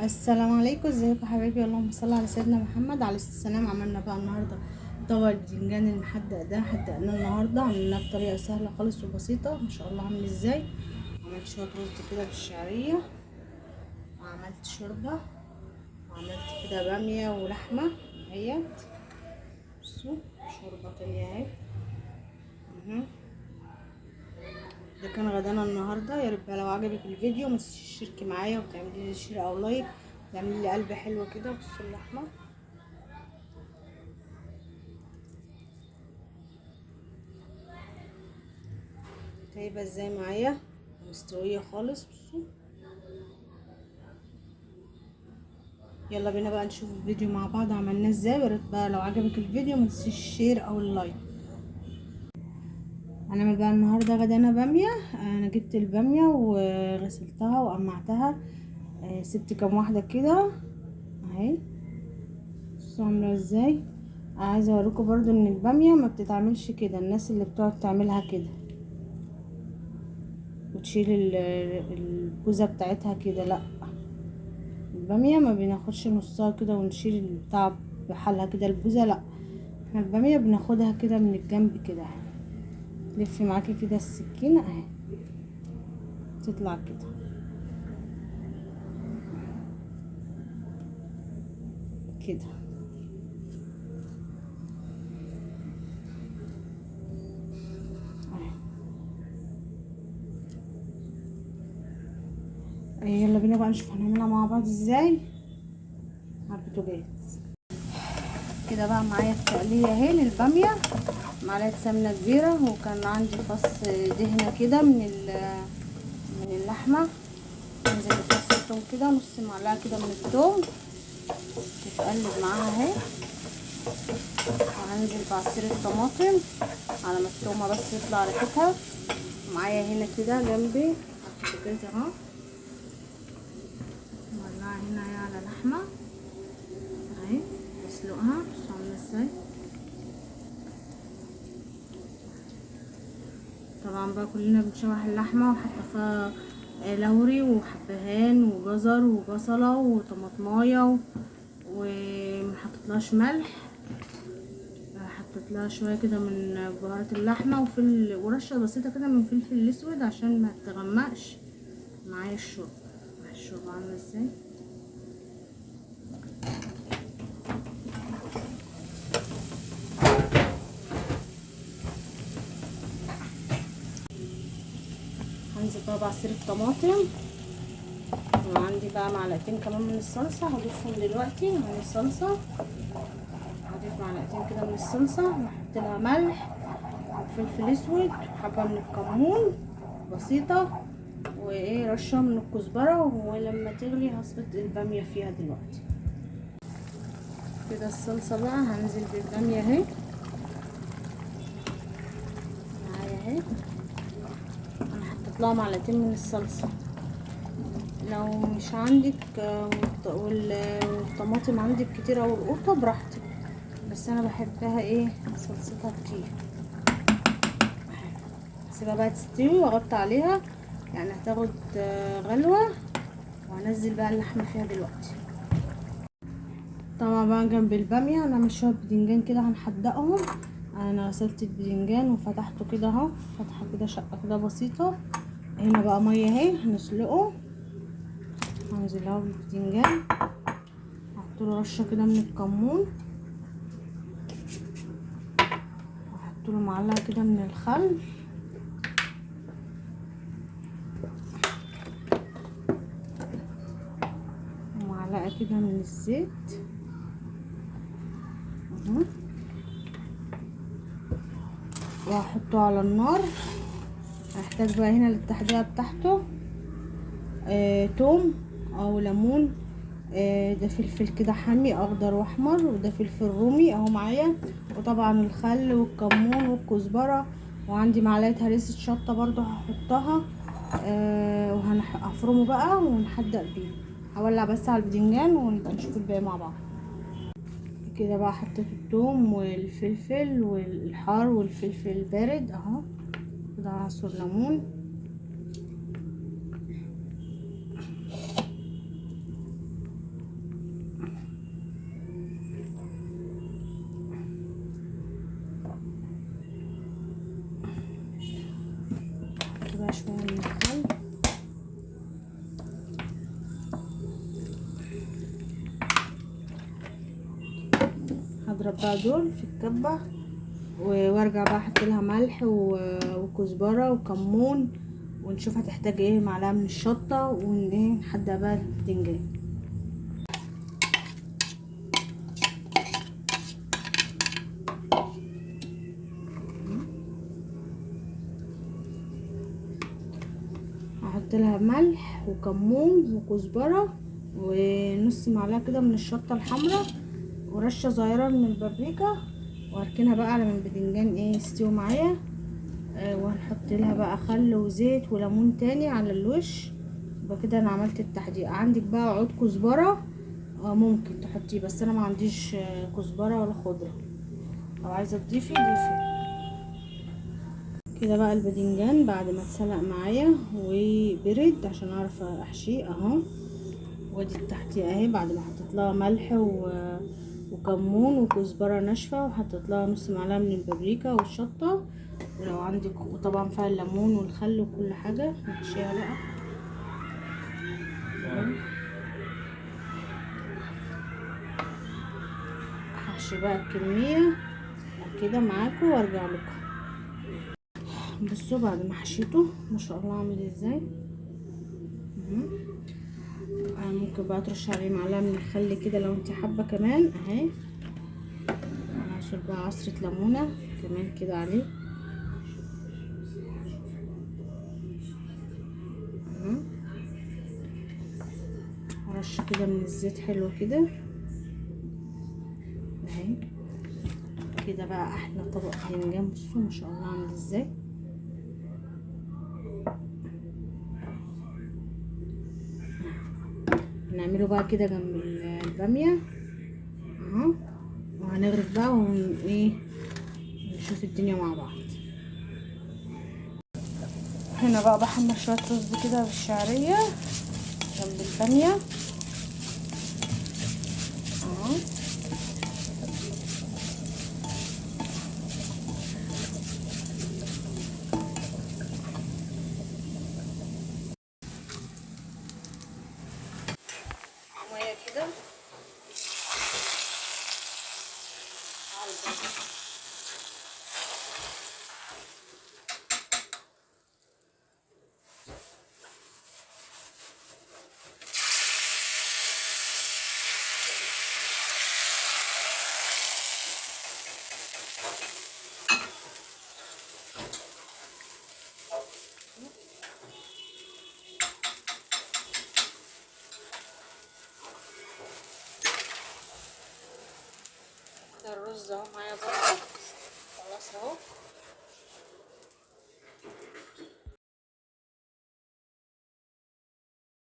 السلام عليكم، ازيكم حبايبي؟ اللهم صل على سيدنا محمد عليه الصلاه والسلام. عملنا بقى النهارده طبق البتنجان المحدق ده. حدقناه النهارده، عملناه بطريقه سهله خالص وبسيطه ما شاء الله. عامل ازاي؟ عملت شويه رز كده بالشعريه، وعملت شوربه، وعملت كده باميه ولحمه اهيت. بصوا، شوربه تانية اهي. اهو. ده كان غدانا النهارده. يا رب لو عجبك الفيديو ما تنسيش تشتركي معايا وتعملي لي شير او لايك، تعملي لي قلب حلو كده. بصوا اللحمه طيبه ازاي معايا، مستويه خالص. بصوا، يلا بينا بقى نشوف الفيديو مع بعض عملناه ازاي. وياريت بقى لو عجبك الفيديو ما تنسيش الشير او اللايك. هنعمل بقى النهارده غدانا باميه. انا جبت الباميه وغسلتها وقمعتها. سبت كام واحده كده اهي. بصوا عامله ازاي. عايزه اوريكم برضو ان الباميه ما بتتعملش كده. الناس اللي بتقعد تعملها كده وتشيل البوزه بتاعتها كده، لا، الباميه ما بناخدش نصها كده ونشيل البتاع بحالها كده البوزه، لا، احنا الباميه بناخدها كده من الجنب كده. لفي معاكي كده السكينه اهي، تطلع كده كده اهي. يلا بينا بقى نشوف هنعملها مع بعض ازاي على البوتاجاز. كده بقى معايا التقليه اهي للباميه، معلقه سمنه كبيره، وكان عندي فص دهنه كده من اللحمه. انزل بفص الثوم كده، نص معلقه كده من الثوم، تتقلب معاها اهي. وهنزل بعصير الطماطم على ما التومه بس يطلع ريحتها. معايا هنا كده جنبي على البوتاجاز اهو، مولعه هنا على لحمه اهي بسلقها. بصوا عامله ازاي. طبعا بقى كلنا بنشوح اللحمه وحاطه فيها لوري وحبهان وجزر وبصله وطماطمايه، ومحطتلهاش ملح. حطيت لها شويه كده من بهارات اللحمه ورشه بسيطه كده من فلفل الاسود عشان ما تغمقش معايا الشوربه. الشوربه عامله ازاي. هنزل بقى بعصير الطماطم، وعندي بقى معلقتين كمان من الصلصه هضيفهم دلوقتي من الصلصه. هضيف معلقتين كده من الصلصه، واحط لها ملح وفلفل اسود وحبه من الكمون بسيطه، وايه رشه من الكزبره. ولما تغلي هصفط الباميه فيها دلوقتي. كده الصلصه بقى هنزل بالباميه اهي معايا اهي. انا حطيت لها معلقتين من الصلصه. لو مش عندك والطماطم عندك كتير او القرطه براحتك، بس انا بحبها ايه صلصتها كتير. سيبها بقى تستوي واغطي عليها، يعني هتاخد غلوه. وهنزل بقى اللحمه فيها دلوقتي. طبعا بقى جنب الباميه هنعمل شويه بدنجان كده هنحدقهم. انا غسلت البدنجان وفتحته كده اهو، فتحه كده شقه كده بسيطه. هنا بقى ميه اهي هنسلقه. هنزل اهو بالبدنجان، هحطله رشه كده من الكمون، وهحطله معلقه كده من الخل، ومعلقه كده من الزيت اهو، وهحطه على النار. هحتاج بقى هنا للتحديقه بتاعته توم او ليمون، ده فلفل كده حامي اخضر واحمر، وده فلفل رومي اهو معايا، وطبعا الخل والكمون والكزبره، وعندي معلقه هريسه شطه برضو هحطها. وهنفرمه بقى ونحدق بيه. هولع بس على البدنجان ونبقى نشوف الباقي مع بعض. كده بقى حطيت الثوم والفلفل والحار والفلفل البارد اهو. كده عصير ليمون، هضرب بقى دول في الكبة وارجع بقى احط لها ملح وكزبرة وكمون، ونشوف هتحتاج ايه، معلقة من الشطة، وايه نحدق بقى البتنجان. هحط لها ملح وكمون وكزبرة ونص معلقة كده من الشطة الحمراء ورشة صغيرة من البابريكا، وهركنها بقى على ما البتنجان ايه يستوي معايا. وهنحط لها بقى خل وزيت وليمون تاني على الوش. يبقى كده انا عملت التحديق. عندك بقى عود كزبرة ممكن تحطيه، بس انا ما عنديش كزبرة ولا خضرة، لو عايزة تضيفي ضيفي. كده بقى الباذنجان بعد ما اتسلق معايا وبرد عشان اعرف احشيه اهو، وادي التحتيه اهي بعد ما حطيت لها ملح وكمون وكزبره ناشفه، وحطيت لها نص معلقه من البابريكا والشطه، ولو عندك وطبعا فيها الليمون والخل وكل حاجه نحشيها بقى. هحشي بقى الكميه كده معاكم وارجع لكم. بصوا بعد ما حشيته ما شاء الله عامل ازاي. ممكن بقى ترش عليه معلقه من الخل كده لو انت حابه كمان اهي. هنعصر بقى عصره ليمونه كمان كده عليه. رشه كده من الزيت حلو كده اهي. كده بقى احلى طبق باذنجان. بصوا ما شاء الله عامل ازاي. هنعمله بقى كده جنب الباميه اهو، وهنغرف بقى ايه نشوف الدنيا مع بعض. هنا بقى بحمر شويه رز كده بالشعريه جنب الباميه اهو. ميه كده على الباميه. الرز اهو معايا بقى